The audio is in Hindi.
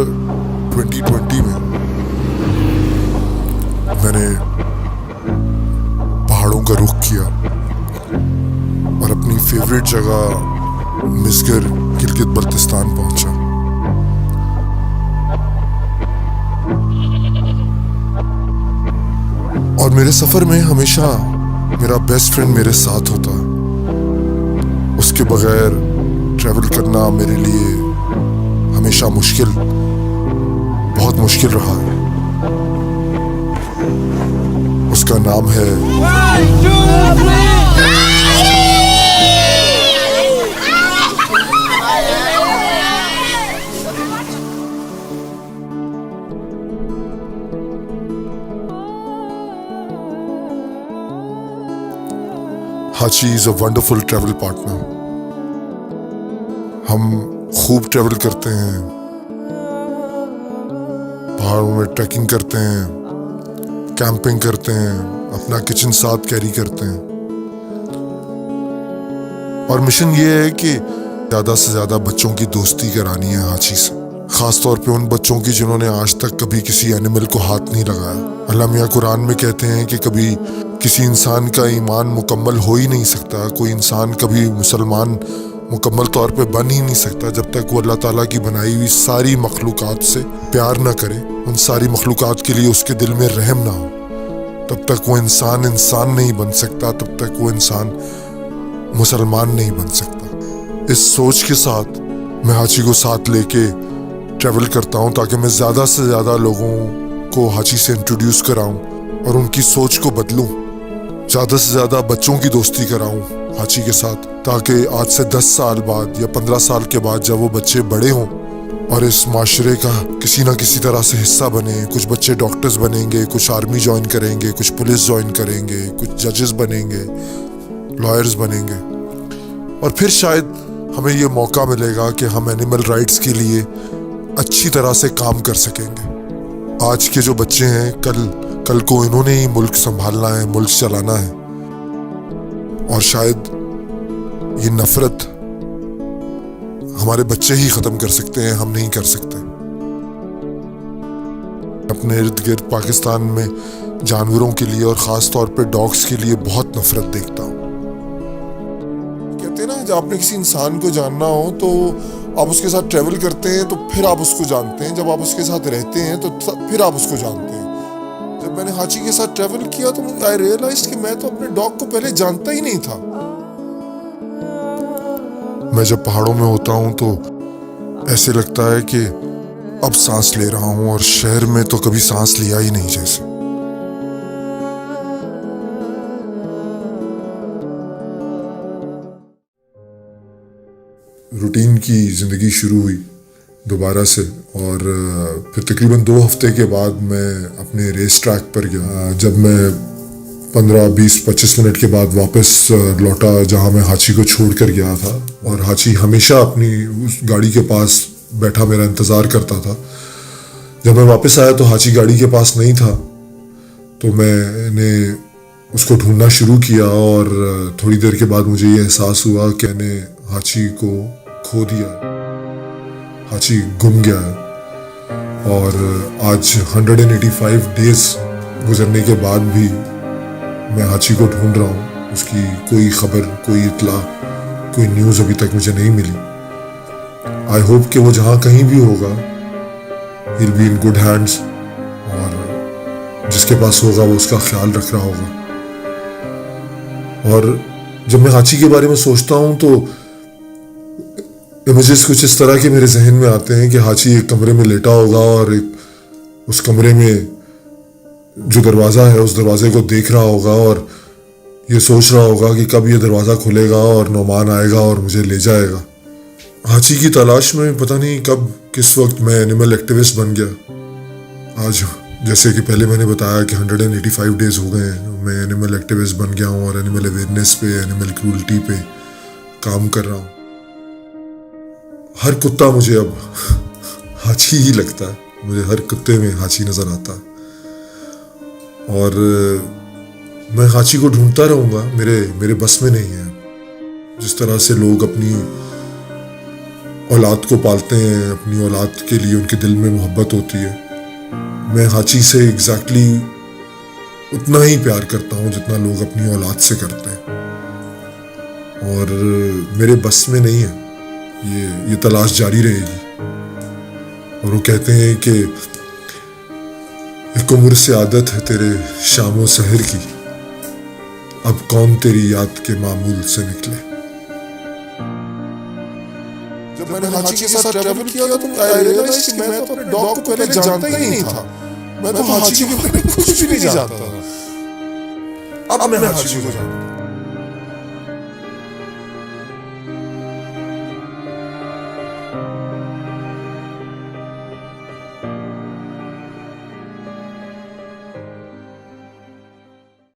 2020 में मैंने पहाड़ों का रुख किया और अपनी फेवरेट जगह मिसगर गिलगित बल्तिस्तान पहुंचा। और मेरे सफर में हमेशा मेरा बेस्ट फ्रेंड मेरे साथ होता। उसके बगैर ट्रैवल करना मेरे लिए हमेशा बहुत मुश्किल रहा है। उसका नाम है हाची is a wonderful travel partner. हम खूब ट्रैवल करते हैं, पहाड़ों में ट्रैकिंग करते हैं, कैंपिंग करते हैं, अपना किचन साथ कैरी करते हैं। और मिशन ये है कि ज़्यादा से ज़्यादा बच्चों की दोस्ती करानी है हाची से, ख़ास तौर पे उन बच्चों की जिन्होंने आज तक कभी किसी एनिमल को हाथ नहीं लगाया। अल्लाह मियाँ कुरान में कहते हैं कि कभी किसी इंसान का ईमान मुकम्मल हो ही नहीं सकता, कोई इंसान कभी मुसलमान मुकम्मल तौर पे बन ही नहीं सकता जब तक वो अल्लाह ताला की बनाई हुई सारी मखलूक़ात से प्यार ना करे, उन सारी मखलूक़ात के लिए उसके दिल में रहम ना हो। तब तक वो इंसान नहीं बन सकता, तब तक वो इंसान मुसलमान नहीं बन सकता। इस सोच के साथ मैं हाची को साथ लेके ट्रैवल करता हूँ ताकि मैं ज़्यादा से ज़्यादा लोगों को हाची से इंट्रोड्यूस कराऊँ और उनकी सोच को बदलूँ। ज़्यादा से ज़्यादा बच्चों की दोस्ती कराऊँ हाची के साथ, ताकि आज से 10 साल बाद या 15 साल के बाद जब वो बच्चे बड़े हों और इस माशरे का किसी ना किसी तरह से हिस्सा बने। कुछ बच्चे डॉक्टर्स बनेंगे, कुछ आर्मी ज्वाइन करेंगे, कुछ पुलिस ज्वाइन करेंगे, कुछ जजेस बनेंगे, लॉयर्स बनेंगे। और फिर शायद हमें ये मौका मिलेगा कि हम एनिमल राइट्स के लिए अच्छी तरह से काम कर सकेंगे। आज के जो बच्चे हैं कल को इन्होंने ही मुल्क संभालना है, मुल्क चलाना है। और शायद ये नफरत हमारे बच्चे ही खत्म कर सकते हैं, हम नहीं कर सकते। अपने इर्द गिर्द पाकिस्तान में जानवरों के लिए और ख़ास तौर पे डॉग्स के लिए बहुत नफरत देखता हूँ। कहते हैं ना, जब आपने किसी इंसान को जानना हो तो आप उसके साथ ट्रैवल करते हैं तो फिर आप उसको जानते हैं, जब आप उसके साथ रहते हैं तो फिर आप उसको जानते हैं। जब मैंने हाची के साथ ट्रैवल किया तो आई रियलाइज्ड कि मैं तो अपने डॉग को पहले जानता ही नहीं था। मैं जब पहाड़ों में होता हूँ तो ऐसे लगता है कि अब सांस ले रहा हूँ, और शहर में तो कभी सांस लिया ही नहीं जैसे। रूटीन की ज़िंदगी शुरू हुई दोबारा से, और फिर तकरीबन 2 हफ्ते के बाद मैं अपने रेस ट्रैक पर गया। जब मैं 15, 20, 25 मिनट के बाद वापस लौटा जहां मैं हाची को छोड़ कर गया था, और हाची हमेशा अपनी उस गाड़ी के पास बैठा मेरा इंतज़ार करता था। जब मैं वापस आया तो हाची गाड़ी के पास नहीं था, तो मैंने उसको ढूंढना शुरू किया। और थोड़ी देर के बाद मुझे ये एहसास हुआ कि मैंने हाची को खो दिया, हाची गुम गया। और आज 185 डेज गुजरने के बाद भी मैं हाची को ढूंढ रहा हूँ। उसकी कोई खबर, कोई इत्ला, कोई न्यूज़ अभी तक मुझे नहीं मिली। आई होप कि वो जहाँ कहीं भी होगा, he will be in good hands, और जिसके पास होगा वो उसका ख्याल रख रहा होगा। और जब मैं हाची के बारे में सोचता हूँ तो इमेजेस कुछ इस तरह के मेरे जहन में आते हैं कि हाची एक कमरे में लेटा होगा और उस कमरे में जो दरवाज़ा है उस दरवाजे को देख रहा होगा और ये सोच रहा होगा कि कब ये दरवाज़ा खुलेगा और नौमान आएगा और मुझे ले जाएगा। हाची की तलाश में पता नहीं कब किस वक्त मैं एनिमल एक्टिविस्ट बन गया। आज जैसे कि पहले मैंने बताया कि 185 डेज हो गए हैं, मैं एनिमल एक्टिविस्ट बन गया हूँ और एनिमल अवेयरनेस पे, एनिमल क्रूल्टी पे काम कर रहा हूँ। हर कुत्ता मुझे अब हाची ही लगता है, मुझे हर कुत्ते में हाची नज़र आता है। और मैं हाची को ढूंढता रहूँगा, मेरे बस में नहीं है। जिस तरह से लोग अपनी औलाद को पालते हैं, अपनी औलाद के लिए उनके दिल में मोहब्बत होती है। मैं हाची से एग्जैक्टली उतना ही प्यार करता हूँ जितना लोग अपनी औलाद से करते हैं, और मेरे बस में नहीं है, ये तलाश जारी रहेगी। और वो कहते हैं कि एक उम्र से आदत है तेरे शामो सहर की, अब कौन तेरी याद के मामूल से निकले। जब मैंने हाची के साथ ट्रैवल किया तो आई रियलाइज कि मैं तो अपने डॉग को पहले जानता ही नहीं था। मैं तो हाची के बारे में कुछ भी नहीं जानता था। अब मैं हाची को जानता हूं।